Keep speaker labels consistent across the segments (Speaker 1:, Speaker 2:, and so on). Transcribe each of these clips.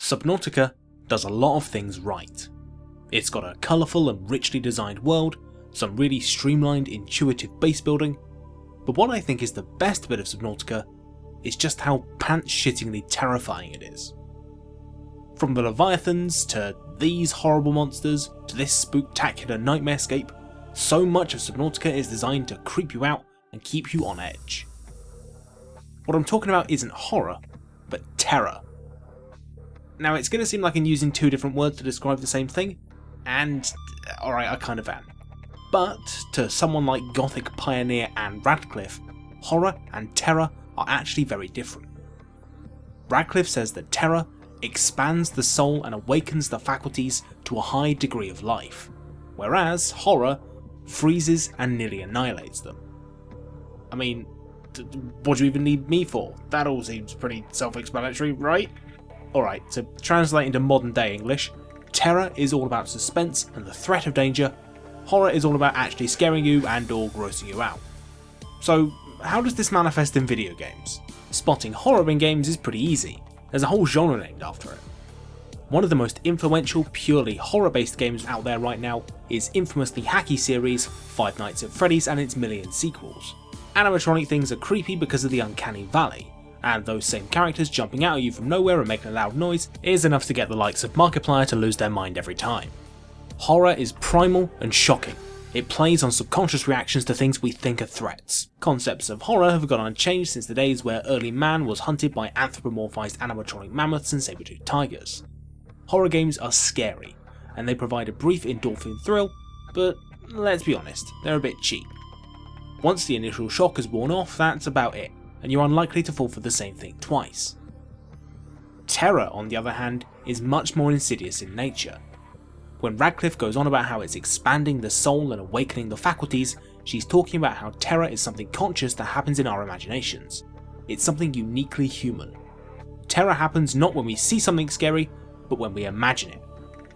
Speaker 1: Subnautica does a lot of things right. It's got a colourful and richly designed world, some really streamlined, intuitive base building, but what I think is the best bit of Subnautica is just how pants-shittingly terrifying it is. From the Leviathans, to these horrible monsters, to this spooktacular nightmarescape, so much of Subnautica is designed to creep you out and keep you on edge. What I'm talking about isn't horror, but terror. Now it's going to seem like I'm using two different words to describe the same thing, and alright, I kind of am. But to someone like Gothic pioneer Anne Radcliffe, horror and terror are actually very different. Radcliffe says that terror expands the soul and awakens the faculties to a high degree of life, whereas horror freezes and nearly annihilates them. I mean, what do you even need me for? That all seems pretty self-explanatory, right? Alright, to translate into modern day English, terror is all about suspense and the threat of danger, horror is all about actually scaring you and or grossing you out. So how does this manifest in video games? Spotting horror in games is pretty easy, there's a whole genre named after it. One of the most influential purely horror based games out there right now is infamously hacky series Five Nights at Freddy's and its million sequels. Animatronic things are creepy because of the uncanny valley, and those same characters jumping out at you from nowhere and making a loud noise is enough to get the likes of Markiplier to lose their mind every time. Horror is primal and shocking. It plays on subconscious reactions to things we think are threats. Concepts of horror have gone unchanged since the days where early man was hunted by anthropomorphized animatronic mammoths and saber-toothed tigers. Horror games are scary, and they provide a brief endorphin thrill, but let's be honest, they're a bit cheap. Once the initial shock has worn off, that's about it, and you're unlikely to fall for the same thing twice. Terror, on the other hand, is much more insidious in nature. When Radcliffe goes on about how it's expanding the soul and awakening the faculties, she's talking about how terror is something conscious that happens in our imaginations. It's something uniquely human. Terror happens not when we see something scary, but when we imagine it.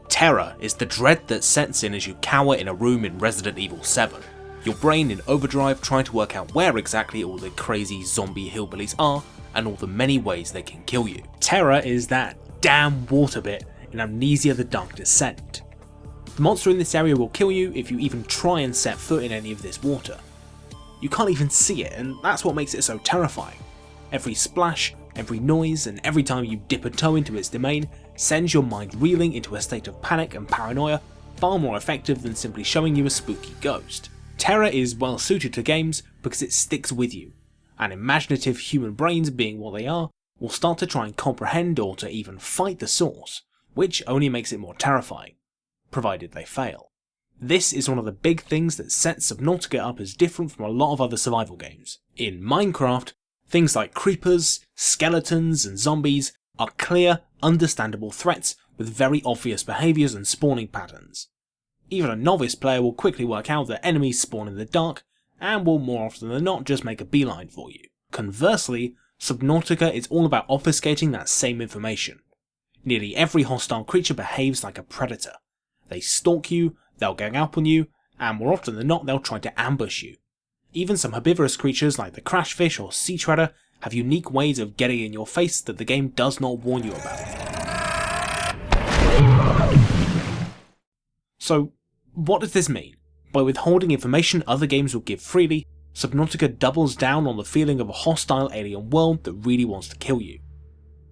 Speaker 1: Terror is the dread that sets in as you cower in a room in Resident Evil 7. Your brain in overdrive trying to work out where exactly all the crazy zombie hillbillies are, and all the many ways they can kill you. Terror is that damn water bit in Amnesia: The Dark Descent. The monster in this area will kill you if you even try and set foot in any of this water. You can't even see it, and that's what makes it so terrifying. Every splash, every noise, and every time you dip a toe into its domain sends your mind reeling into a state of panic and paranoia, far more effective than simply showing you a spooky ghost. Terror is well suited to games because it sticks with you, and imaginative human brains, being what they are, will start to try and comprehend or to even fight the source, which only makes it more terrifying, provided they fail. This is one of the big things that sets Subnautica up as different from a lot of other survival games. In Minecraft, things like creepers, skeletons, and zombies are clear, understandable threats with very obvious behaviours and spawning patterns. Even a novice player will quickly work out that enemies spawn in the dark, and will more often than not just make a beeline for you. Conversely, Subnautica is all about obfuscating that same information. Nearly every hostile creature behaves like a predator. They stalk you, they'll gang up on you, and more often than not they'll try to ambush you. Even some herbivorous creatures like the crashfish or sea treader have unique ways of getting in your face that the game does not warn you about. So, what does this mean? By withholding information other games will give freely, Subnautica doubles down on the feeling of a hostile alien world that really wants to kill you.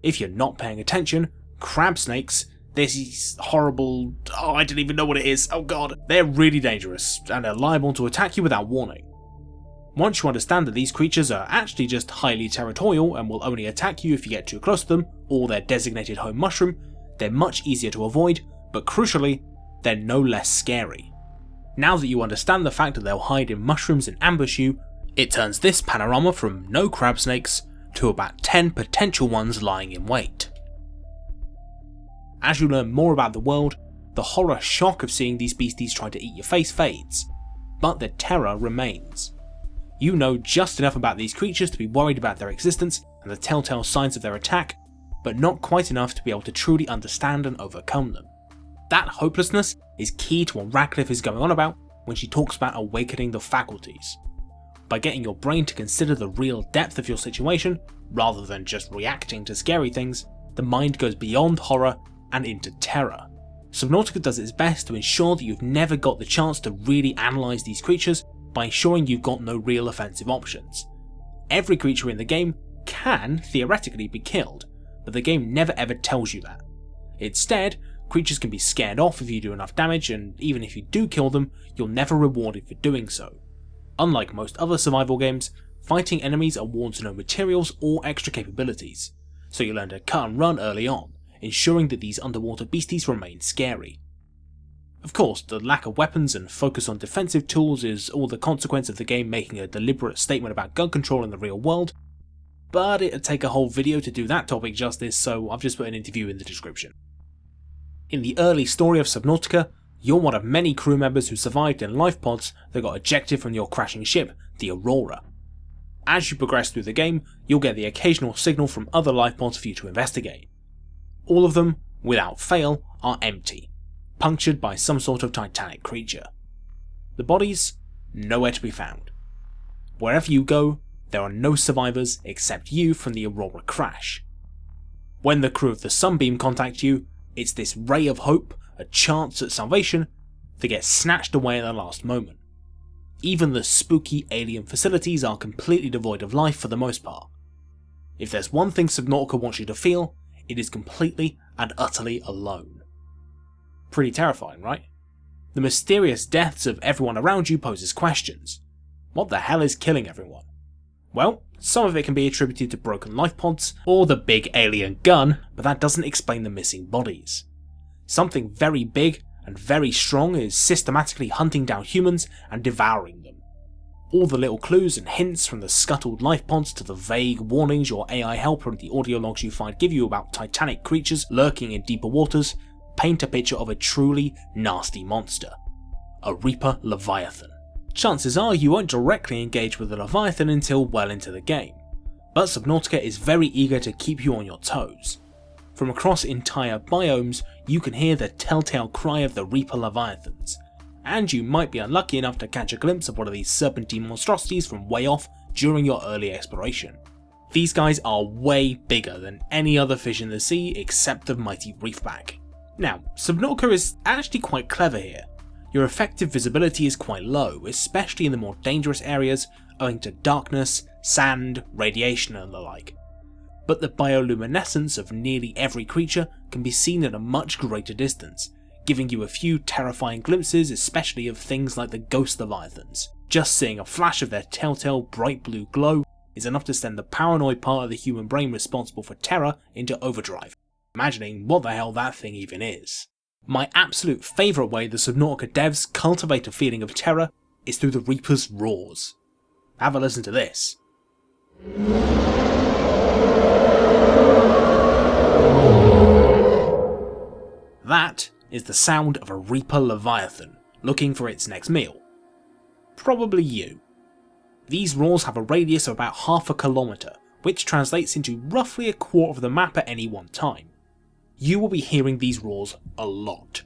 Speaker 1: If you're not paying attention, crab snakes, these horrible, I don't even know what it is, oh god, they're really dangerous and are liable to attack you without warning. Once you understand that these creatures are actually just highly territorial and will only attack you if you get too close to them, or their designated home mushroom, they're much easier to avoid, but crucially, they're no less scary. Now that you understand the fact that they'll hide in mushrooms and ambush you, it turns this panorama from no crab snakes to about 10 potential ones lying in wait. As you learn more about the world, the horror shock of seeing these beasties try to eat your face fades, but the terror remains. You know just enough about these creatures to be worried about their existence and the telltale signs of their attack, but not quite enough to be able to truly understand and overcome them. That hopelessness is key to what Radcliffe is going on about when she talks about awakening the faculties. By getting your brain to consider the real depth of your situation, rather than just reacting to scary things, the mind goes beyond horror and into terror. Subnautica does its best to ensure that you've never got the chance to really analyse these creatures by ensuring you've got no real offensive options. Every creature in the game can theoretically be killed, but the game never ever tells you that. Instead, creatures can be scared off if you do enough damage, and even if you do kill them, you're never rewarded for doing so. Unlike most other survival games, fighting enemies awards no materials or extra capabilities, so you learn to cut and run early on, ensuring that these underwater beasties remain scary. Of course, the lack of weapons and focus on defensive tools is all the consequence of the game making a deliberate statement about gun control in the real world, but it'd take a whole video to do that topic justice, so I've just put an interview in the description. In the early story of Subnautica, you're one of many crew members who survived in life pods that got ejected from your crashing ship, the Aurora. As you progress through the game, you'll get the occasional signal from other life pods for you to investigate. All of them, without fail, are empty, punctured by some sort of titanic creature. The bodies? Nowhere to be found. Wherever you go, there are no survivors except you from the Aurora crash. When the crew of the Sunbeam contact you, it's this ray of hope, a chance at salvation, that gets snatched away at the last moment. Even the spooky alien facilities are completely devoid of life for the most part. If there's one thing Subnautica wants you to feel, it is completely and utterly alone. Pretty terrifying, right? The mysterious deaths of everyone around you poses questions. What the hell is killing everyone? Well, some of it can be attributed to broken life pods or the big alien gun, but that doesn't explain the missing bodies. Something very big and very strong is systematically hunting down humans and devouring them. All the little clues and hints from the scuttled life pods to the vague warnings your AI helper and the audio logs you find give you about titanic creatures lurking in deeper waters paint a picture of a truly nasty monster. A Reaper Leviathan. Chances are you won't directly engage with the Leviathan until well into the game, but Subnautica is very eager to keep you on your toes. From across entire biomes, you can hear the telltale cry of the Reaper Leviathans, and you might be unlucky enough to catch a glimpse of one of these serpentine monstrosities from way off during your early exploration. These guys are way bigger than any other fish in the sea except the mighty reefback. Now, Subnautica is actually quite clever here. Your effective visibility is quite low, especially in the more dangerous areas owing to darkness, sand, radiation and the like. But the bioluminescence of nearly every creature can be seen at a much greater distance, giving you a few terrifying glimpses, especially of things like the ghost leviathans. Just seeing a flash of their telltale bright blue glow is enough to send the paranoid part of the human brain responsible for terror into overdrive, imagining what the hell that thing even is. My absolute favourite way the Subnautica devs cultivate a feeling of terror is through the Reaper's roars. Have a listen to this. That is the sound of a Reaper Leviathan looking for its next meal. Probably you. These roars have a radius of about half a kilometre, which translates into roughly a quarter of the map at any one time. You will be hearing these roars a lot.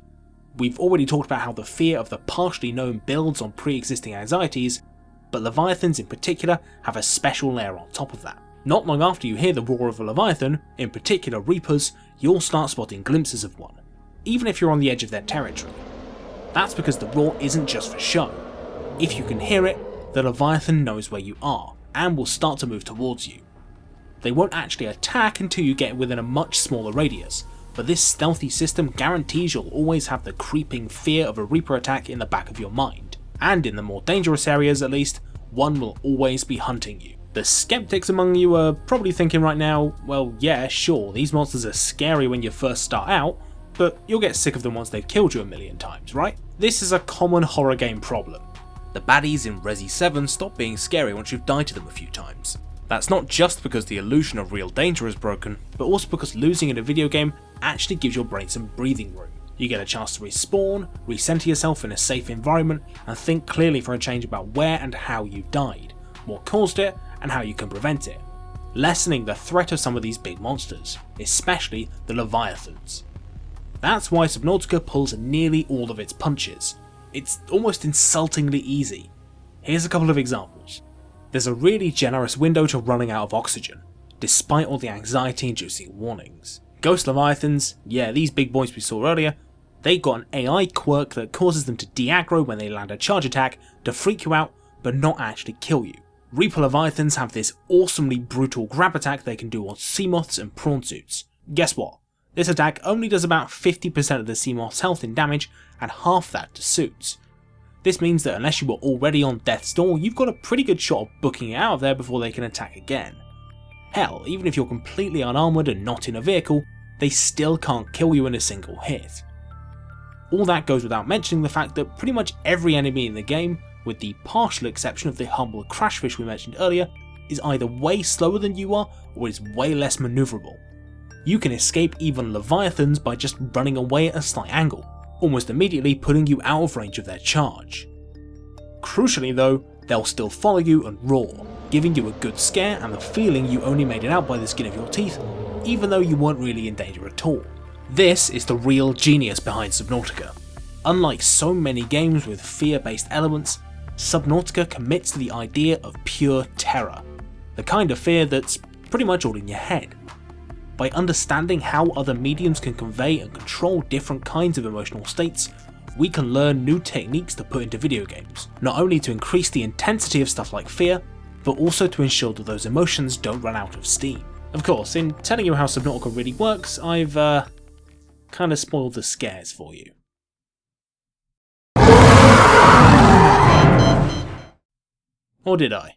Speaker 1: We've already talked about how the fear of the partially known builds on pre-existing anxieties, but Leviathans in particular have a special layer on top of that. Not long after you hear the roar of a Leviathan, in particular Reapers, you'll start spotting glimpses of one, even if you're on the edge of their territory. That's because the roar isn't just for show. If you can hear it, the Leviathan knows where you are, and will start to move towards you. They won't actually attack until you get within a much smaller radius, but this stealthy system guarantees you'll always have the creeping fear of a Reaper attack in the back of your mind, and in the more dangerous areas at least, one will always be hunting you. The skeptics among you are probably thinking right now, well yeah, sure, these monsters are scary when you first start out, but you'll get sick of them once they've killed you a million times, right? This is a common horror game problem. The baddies in Resi 7 stop being scary once you've died to them a few times. That's not just because the illusion of real danger is broken, but also because losing in a video game actually gives your brain some breathing room. You get a chance to respawn, recenter yourself in a safe environment, and think clearly for a change about where and how you died, what caused it, and how you can prevent it, lessening the threat of some of these big monsters, especially the Leviathans. That's why Subnautica pulls nearly all of its punches. It's almost insultingly easy. Here's a couple of examples. There's a really generous window to running out of oxygen, despite all the anxiety-inducing warnings. Ghost Leviathans, yeah, these big boys we saw earlier, they got an AI quirk that causes them to de-aggro when they land a charge attack to freak you out but not actually kill you. Reaper Leviathans have this awesomely brutal grab attack they can do on Seamoths and prawn suits. Guess what? This attack only does about 50% of the Seamoth's health in damage and half that to suits. This means that unless you were already on death's door, you've got a pretty good shot of booking it out of there before they can attack again. Hell, even if you're completely unarmoured and not in a vehicle, they still can't kill you in a single hit. All that goes without mentioning the fact that pretty much every enemy in the game, with the partial exception of the humble crashfish we mentioned earlier, is either way slower than you are or is way less manoeuvrable. You can escape even Leviathans by just running away at a slight angle, almost immediately putting you out of range of their charge. Crucially though, they'll still follow you and roar, giving you a good scare and the feeling you only made it out by the skin of your teeth, even though you weren't really in danger at all. This is the real genius behind Subnautica. Unlike so many games with fear-based elements, Subnautica commits to the idea of pure terror, the kind of fear that's pretty much all in your head. By understanding how other mediums can convey and control different kinds of emotional states, we can learn new techniques to put into video games, not only to increase the intensity of stuff like fear, but also to ensure that those emotions don't run out of steam. Of course, in telling you how Subnautica really works, I've kind of spoiled the scares for you. Or did I?